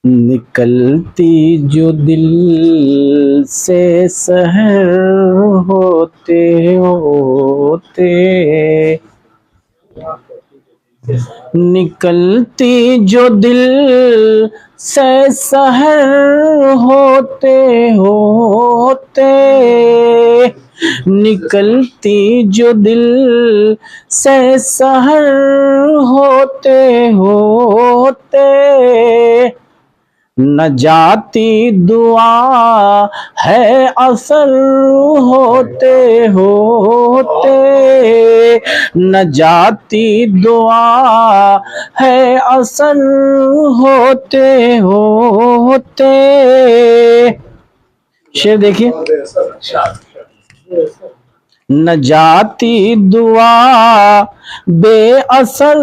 निकलती जो दिल से सहर होते होते, निकलती जो दिल से सहर होते होते, निकलती जो दिल से सहर होते होते, न जाती दुआ है असर होते होते, न जाती दुआ है असर होते होते। शेर देखिए, न जाती दुआ बेअसर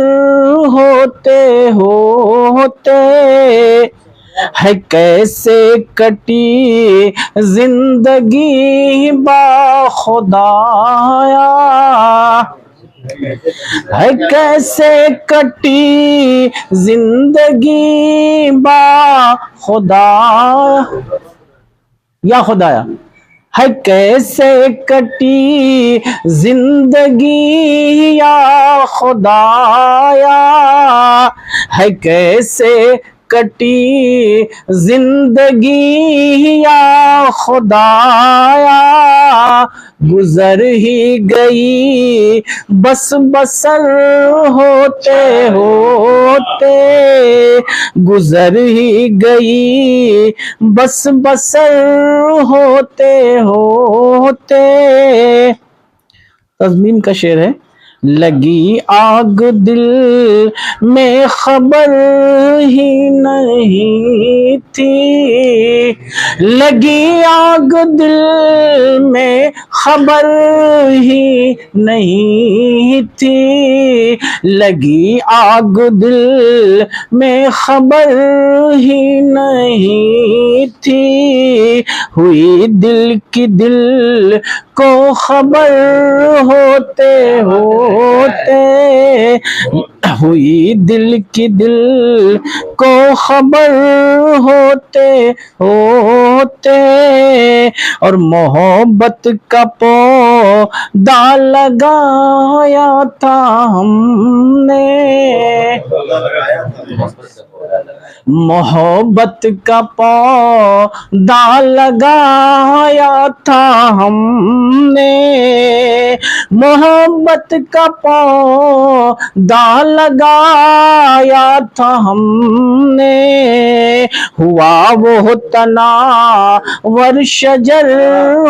होते होते, है कैसे कटी जिंदगी बाखुदाया, है कैसे कटी जिंदगी बाखुदा या खुदाया, है कैसे कटी जिंदगी या खुदाया, है कैसे कटी जिंदगी या खुदाया, गुजर ही गई बस बसर होते होते, गुजर ही गई बस बसर होते होते। तज़मीन का शेर है, लगी आग दिल में खबर ही नहीं थी, लगी आग दिल में खबर ही नहीं थी, लगी आग दिल में खबर ही नहीं थी, हुई दिल की दिल को खबर होते होते, हुई दिल की दिल को खबर होते होते, और मोहब्बत का पौधा लगाया था हमने, मोहब्बत का पौधा लगाया था हमने, मोहब्बत का पौधा लगाया था हमने, हुआ वो तना वर शजर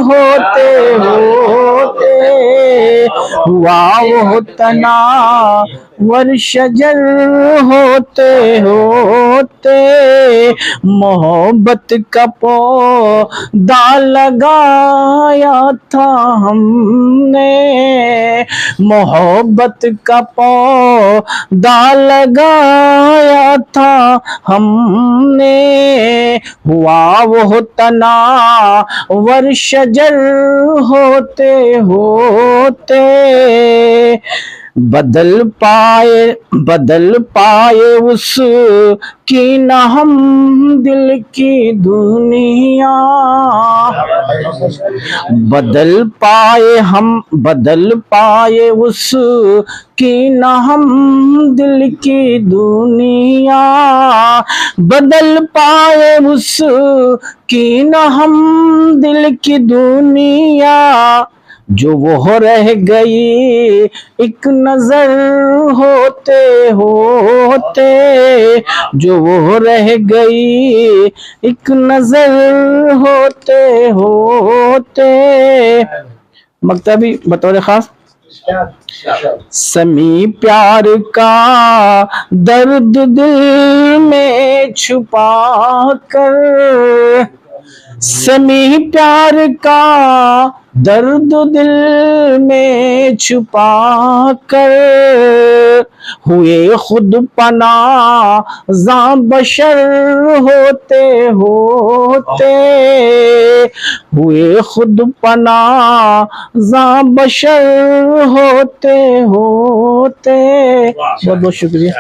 होते होते, हुआ वो तना वर शजर होते होते, मोहब्बत का पौधा लगाया था हमने, मोहब्बत का पौधा लगाया था हमने, हुआ वो तना वर शजर होते होते, बदल पाए उस की न हम दिल की दुनिया, बदल पाए उस की न हम दिल की दुनिया, बदल पाए उस की न हम दिल की दुनिया, जो वो रह गई एक नजर होते होते, जो वो रह गई एक नजर होते होते। मकतबी बतौर खास, समी प्यार का दर्द दिल में छुपा कर, समी प्यार का दर्द दिल में छुपा कर हुए खुद पना ज़ा बशर होते होते हुए खुद पना ज़ा बशर होते होते। बहुत बहुत शुक्रिया।